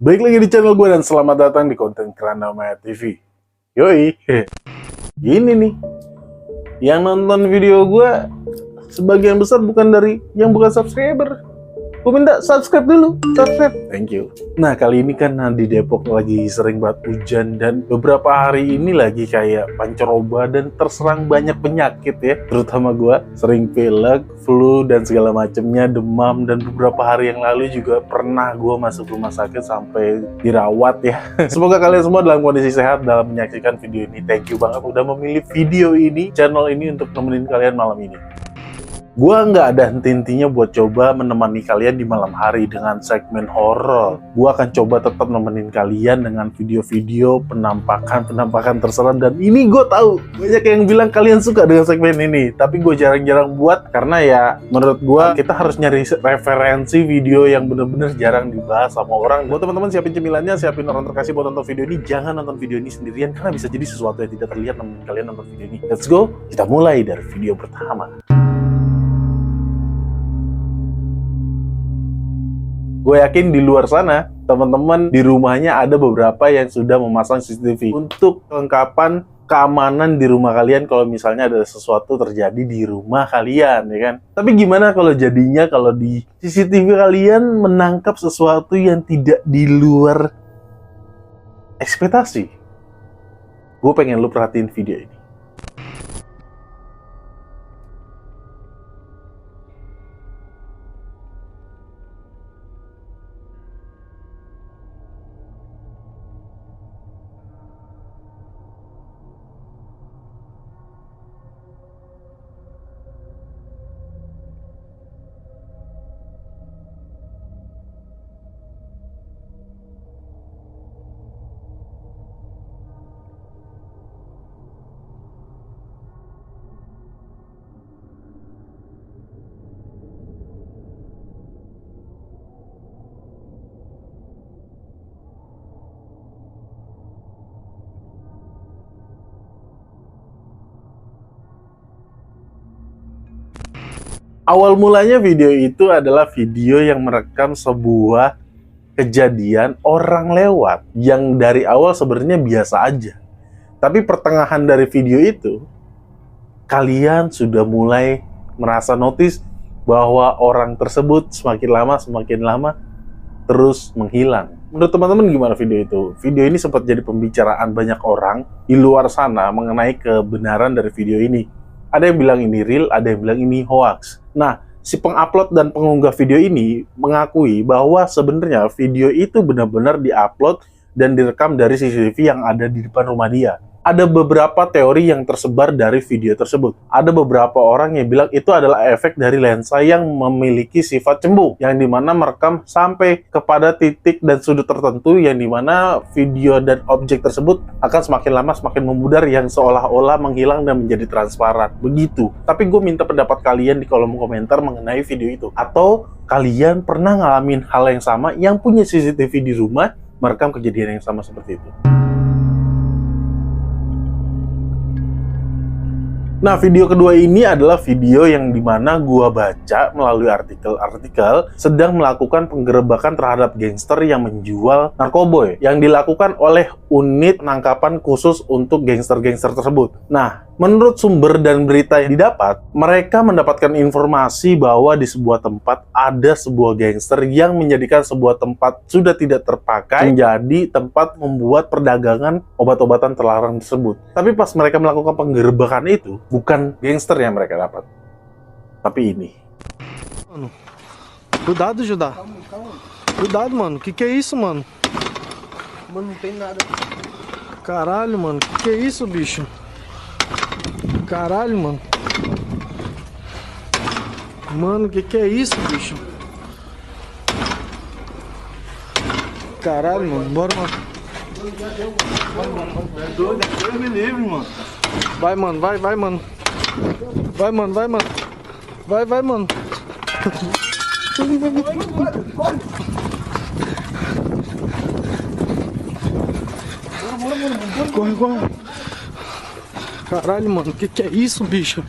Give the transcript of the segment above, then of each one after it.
Baik lagi di channel gue dan selamat datang di konten Keranamaya TV. Yoi, ini nih, yang nonton video gue sebagian besar bukan dari yang bukan subscriber. Gue minta subscribe dulu, subscribe. Thank you. Nah, kali ini kan di Depok lagi sering banget hujan dan beberapa hari ini lagi kayak pancaroba dan terserang banyak penyakit ya. Terutama gue sering pilek, flu dan segala macamnya, demam, dan beberapa hari yang lalu juga pernah gue masuk rumah sakit sampai dirawat ya. Semoga kalian semua dalam kondisi sehat dalam menyaksikan video ini. Thank you banget udah memilih video ini, channel ini untuk nemenin kalian malam ini. Gua nggak ada henti-hentinya buat coba menemani kalian di malam hari dengan segmen horor. Gua akan coba tetap nemenin kalian dengan video-video penampakan terserem, dan ini gue tahu banyak yang bilang kalian suka dengan segmen ini, tapi gue jarang-jarang buat karena ya menurut gua kita harus nyari referensi video yang bener-bener jarang dibahas sama orang. Buat teman-teman siapin cemilannya, siapin orang terkasih buat nonton video ini. Jangan nonton video ini sendirian karena bisa jadi sesuatu yang tidak terlihat nemenin kalian nonton video ini. Let's go, kita mulai dari video pertama. Gue yakin di luar sana, teman-teman di rumahnya ada beberapa yang sudah memasang CCTV untuk kelengkapan keamanan di rumah kalian kalau misalnya ada sesuatu terjadi di rumah kalian, ya kan? Tapi gimana kalau jadinya kalau di CCTV kalian menangkap sesuatu yang tidak di luar ekspektasi? Gue pengen lu perhatiin video ini. Awal mulanya video itu adalah video yang merekam sebuah kejadian orang lewat yang dari awal sebenarnya biasa aja. Tapi pertengahan dari video itu, kalian sudah mulai merasa notice bahwa orang tersebut semakin lama terus menghilang. Menurut teman-teman gimana video itu? Video ini sempat jadi pembicaraan banyak orang di luar sana mengenai kebenaran dari video ini. Ada yang bilang ini real, ada yang bilang ini hoax. Nah, si pengupload dan pengunggah video ini mengakui bahwa sebenarnya video itu benar-benar diupload dan direkam dari CCTV yang ada di depan rumah dia. Ada beberapa teori yang tersebar dari video tersebut. Ada beberapa orang yang bilang itu adalah efek dari lensa yang memiliki sifat cembung, yang dimana merekam sampai kepada titik dan sudut tertentu, yang dimana video dan objek tersebut akan semakin lama semakin memudar, yang seolah-olah menghilang dan menjadi transparan. Begitu. Tapi gue minta pendapat kalian di kolom komentar mengenai video itu. Atau kalian pernah ngalamin hal yang sama, yang punya CCTV di rumah merekam kejadian yang sama seperti itu. Nah, video kedua ini adalah video yang dimana gua baca melalui artikel sedang melakukan penggerebekan terhadap gangster yang menjual narkoba yang dilakukan oleh unit penangkapan khusus untuk gangster-gangster tersebut. Nah, menurut sumber dan berita yang didapat, mereka mendapatkan informasi bahwa di sebuah tempat ada sebuah gangster yang menjadikan sebuah tempat sudah tidak terpakai menjadi tempat membuat perdagangan obat-obatan terlarang tersebut. Tapi pas mereka melakukan penggerebekan itu, bukan gangster yang mereka dapat, tapi ini. Mano, cuidado, Judá. Cuidado, mano. Que é isso, mano? Mano, não tem nada. Caralho, mano. Que é isso, bicho? Caralho, mano. Mano, que é isso, bicho? Caralho, mano. Bora, mano. Deus me livre, mano. Vai, mano. Vai, mano. Vai, mano. Vai, mano. Vai, mano. Corre. Caralho, mano, que é isso, bicho?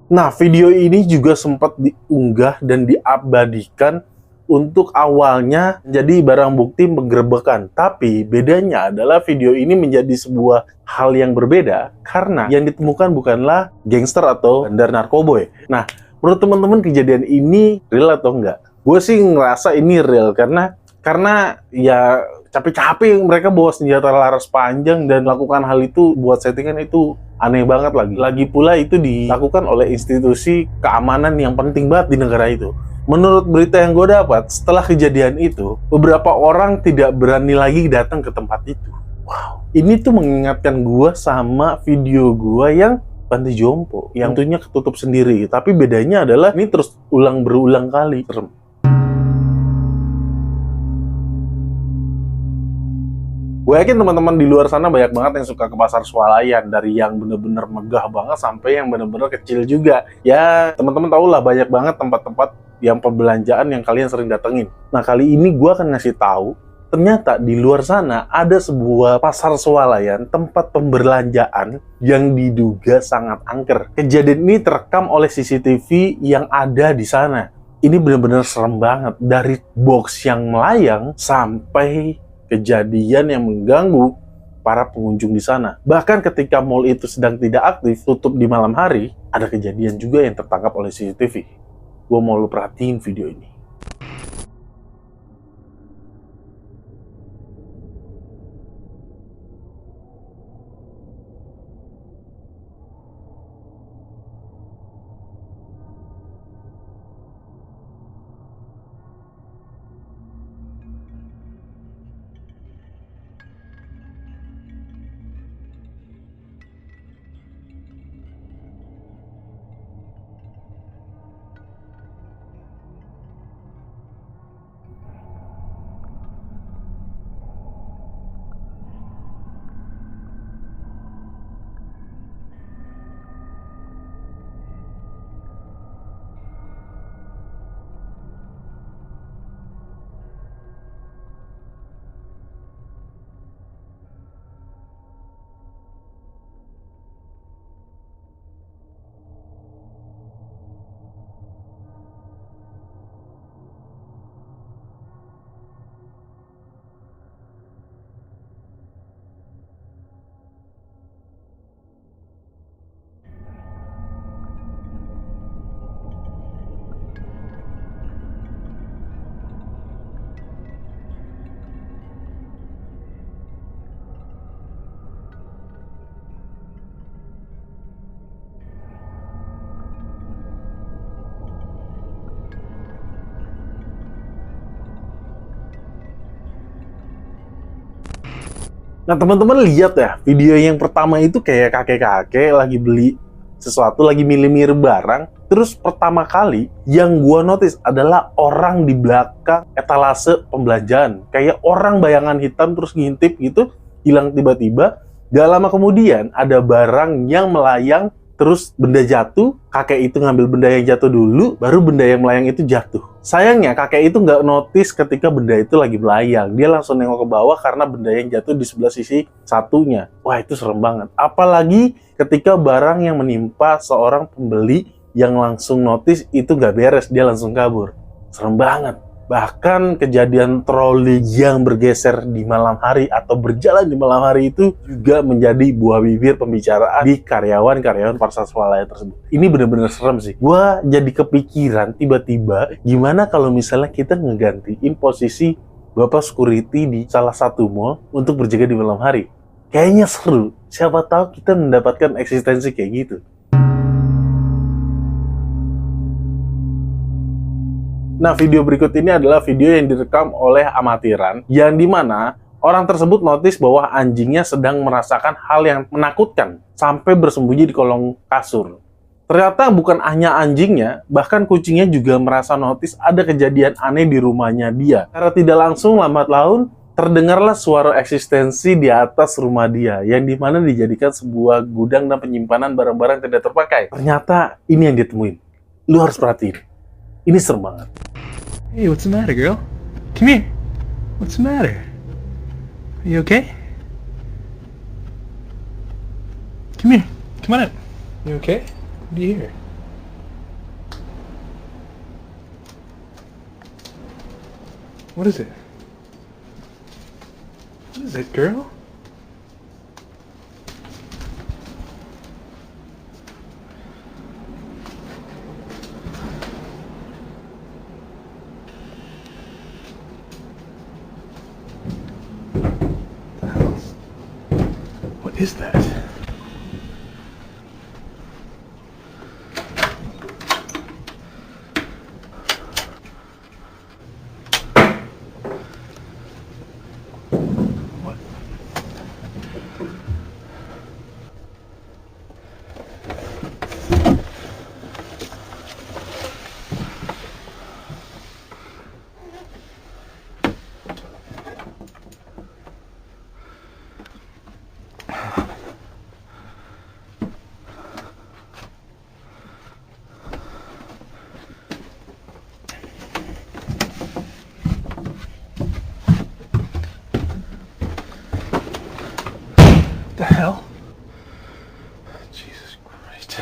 Nah, video ini juga sempat diunggah dan diabadikan untuk awalnya menjadi barang bukti penggerebekan. Tapi bedanya adalah video ini menjadi sebuah hal yang berbeda karena yang ditemukan bukanlah gangster atau bandar narkoboy. Nah, menurut teman-teman kejadian ini real atau enggak? Gue sih ngerasa ini real karena ya capek-capek mereka bawa senjata laras panjang dan lakukan hal itu buat settingan itu aneh banget lagi. Lagi pula itu dilakukan oleh institusi keamanan yang penting banget di negara itu. Menurut berita yang gue dapat, setelah kejadian itu, beberapa orang tidak berani lagi datang ke tempat itu. Wow, ini tuh mengingatkan gue sama video gue yang panti jompo, yang tentunya ketutup sendiri. Tapi bedanya adalah ini terus berulang kali. Serem. Gue yakin teman-teman di luar sana banyak banget yang suka ke pasar swalayan, dari yang bener-bener megah banget sampai yang bener-bener kecil juga. Ya, teman-teman tau lah banyak banget tempat-tempat yang perbelanjaan yang kalian sering datengin. Nah, kali ini gue akan ngasih tahu, ternyata di luar sana ada sebuah pasar swalayan, tempat pembelanjaan yang diduga sangat angker. Kejadian ini terekam oleh CCTV yang ada di sana. Ini bener-bener serem banget, dari box yang melayang sampai kejadian yang mengganggu para pengunjung di sana. Bahkan ketika mall itu sedang tidak aktif, tutup di malam hari, ada kejadian juga yang tertangkap oleh CCTV. Gue mau lu perhatiin video ini. Nah, teman-teman lihat ya, video yang pertama itu kayak kakek-kakek lagi beli sesuatu, lagi milih-milih barang. Terus pertama kali yang gua notice adalah orang di belakang etalase pembelanjaan. Kayak orang bayangan hitam terus ngintip gitu, hilang tiba-tiba. Gak lama kemudian ada barang yang melayang, terus benda jatuh, kakek itu ngambil benda yang jatuh dulu, baru benda yang melayang itu jatuh. Sayangnya kakek itu nggak notice ketika benda itu lagi melayang. Dia langsung nengok ke bawah karena benda yang jatuh di sebelah sisi satunya. Wah, itu serem banget. Apalagi ketika barang yang menimpa seorang pembeli yang langsung notice itu nggak beres, dia langsung kabur. Serem banget. Bahkan kejadian troli yang bergeser di malam hari atau berjalan di malam hari itu juga menjadi buah bibir pembicaraan di karyawan-karyawan pasar swalayan tersebut. Ini bener-bener serem sih. Gua jadi kepikiran tiba-tiba gimana kalau misalnya kita ngegantiin posisi bapak security di salah satu mall untuk berjaga di malam hari. Kayaknya seru. Siapa tahu kita mendapatkan eksistensi kayak gitu. Nah, video berikut ini adalah video yang direkam oleh amatiran, yang dimana orang tersebut notice bahwa anjingnya sedang merasakan hal yang menakutkan sampai bersembunyi di kolong kasur. Ternyata bukan hanya anjingnya, bahkan kucingnya juga merasa notice ada kejadian aneh di rumahnya dia. Secara tidak langsung, lambat laun, terdengarlah suara eksistensi di atas rumah dia, yang dimana dijadikan sebuah gudang dan penyimpanan barang-barang tidak terpakai. Ternyata ini yang ditemuin. Lu harus perhatiin. Ini serem banget. Hey, what's the matter, girl? Come here. What's the matter? Are you okay? Come here. Come on up. You okay? What do you hear? What is it? What is it, girl? What is that? What? The hell? Jesus Christ.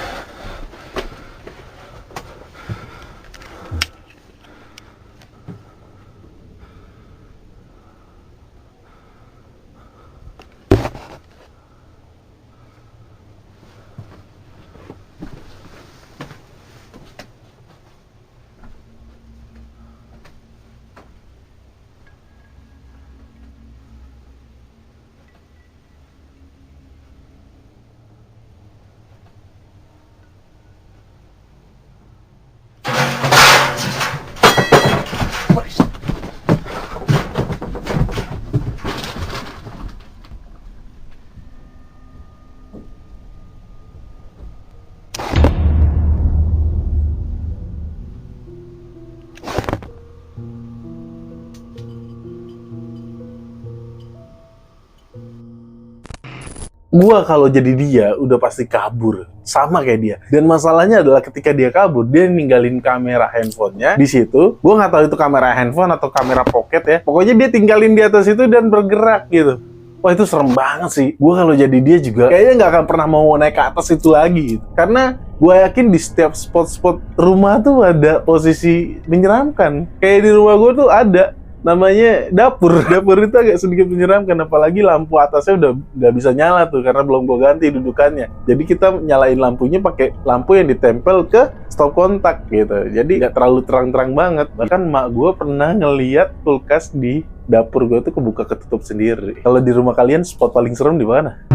Gua kalau jadi dia udah pasti kabur, sama kayak dia. Dan masalahnya adalah ketika dia kabur, dia ninggalin kamera handphonenya di situ. Gua nggak tahu itu kamera handphone atau kamera pocket ya. Pokoknya dia tinggalin di atas itu dan bergerak gitu. Wah, itu serem banget sih. Gua kalau jadi dia juga kayaknya nggak akan pernah mau naik ke atas itu lagi gitu. Karena gua yakin di setiap spot-spot rumah tuh ada posisi menyeramkan. Kayak di rumah gua tuh ada namanya dapur. Dapur itu agak sedikit menyeramkan, apalagi lampu atasnya udah nggak bisa nyala tuh karena belum gue ganti dudukannya. Jadi kita nyalain lampunya pakai lampu yang ditempel ke stop kontak gitu. Jadi nggak terlalu terang-terang banget. Bahkan mak gue pernah ngeliat kulkas di dapur gue tuh kebuka ketutup sendiri. Kalau di rumah kalian spot paling serem di mana?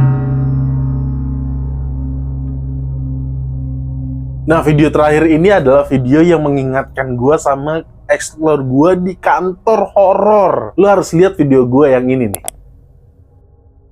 Nah, video terakhir ini adalah video yang mengingatkan gue sama explore gue di kantor horor. Lu harus lihat video gue yang ini nih.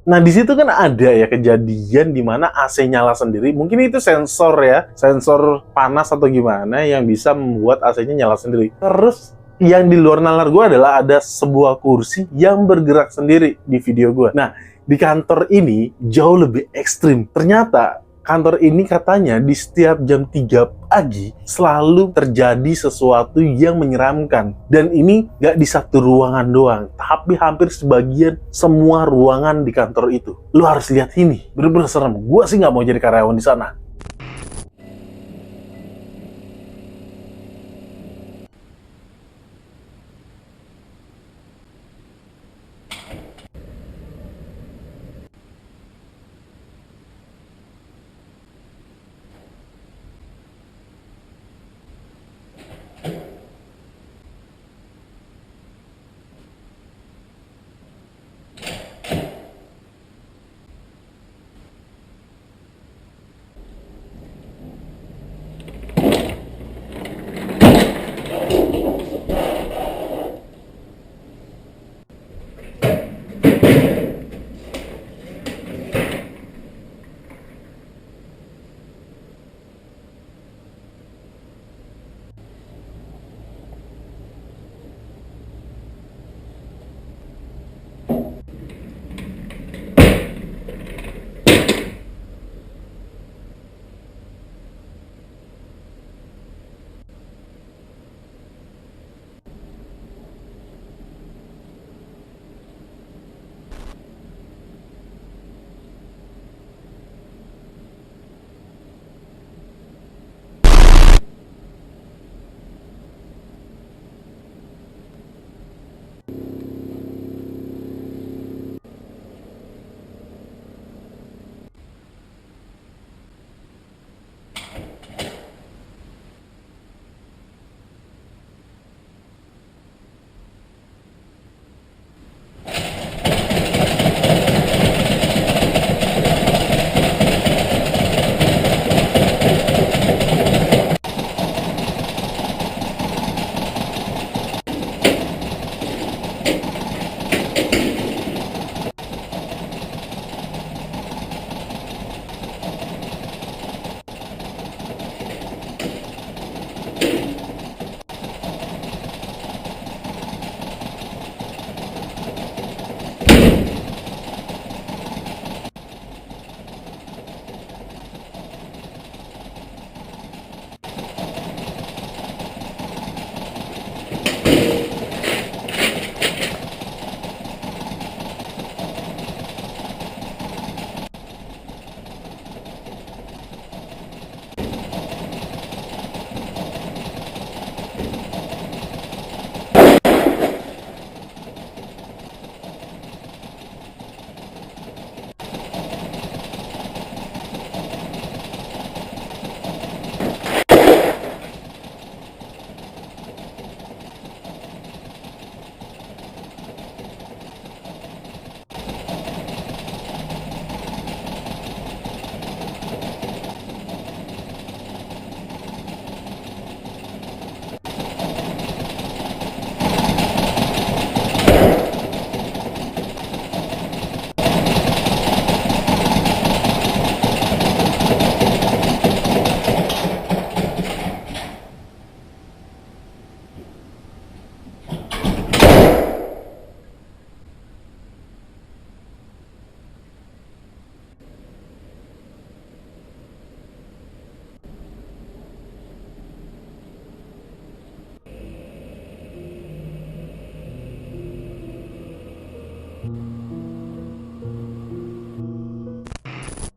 Nah, di situ kan ada ya kejadian di mana AC nyala sendiri. Mungkin itu sensor ya, sensor panas atau gimana yang bisa membuat AC-nya nyala sendiri. Terus yang di luar nalar gue adalah ada sebuah kursi yang bergerak sendiri di video gue. Nah, di kantor ini jauh lebih ekstrim. Ternyata kantor ini katanya di setiap jam 3 pagi selalu terjadi sesuatu yang menyeramkan. Dan ini nggak di satu ruangan doang, tapi hampir sebagian semua ruangan di kantor itu. Lu harus lihat ini, bener-bener serem. Gua sih nggak mau jadi karyawan di sana.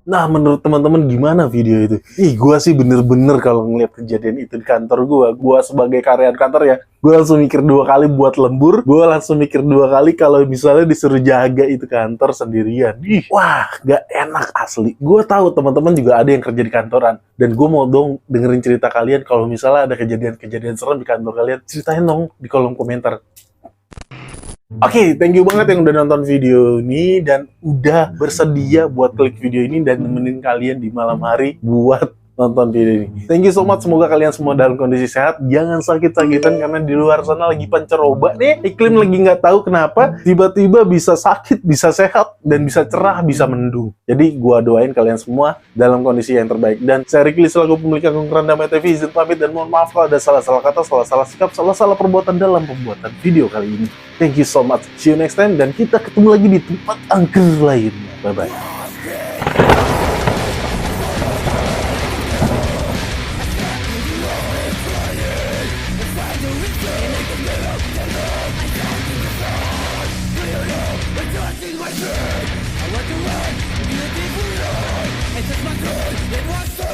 Nah, menurut teman-teman gimana video itu? Ih, gua sih bener-bener kalau ngeliat kejadian itu di kantor gua sebagai karyawan kantor ya, gua langsung mikir 2 kali buat lembur, gua langsung mikir 2 kali kalau misalnya disuruh jaga itu kantor sendirian. Ih, wah, gak enak asli. Gua tahu teman-teman juga ada yang kerja di kantoran, dan gua mau dong dengerin cerita kalian kalau misalnya ada kejadian-kejadian serem di kantor kalian, ceritain dong di kolom komentar. Oke, thank you banget yang udah nonton video ini dan udah bersedia buat klik video ini dan nemenin kalian di malam hari buat nonton video ini. Thank you so much, semoga kalian semua dalam kondisi sehat, jangan sakit-sakitan karena di luar sana lagi pancaroba nih, iklim lagi nggak tahu kenapa, tiba-tiba bisa sakit, bisa sehat, dan bisa cerah, bisa mendung. Jadi gua doain kalian semua dalam kondisi yang terbaik. Dan saya Ricky selaku pemilik akun Keranda Damai TV, izin pamit dan mohon maaf kalau ada salah-salah kata, salah-salah sikap, salah-salah perbuatan dalam pembuatan video kali ini. Thank you so much, see you next time, dan kita ketemu lagi di tempat angker lainnya. Bye-bye. I want to run, beautiful, and touch my good, it was so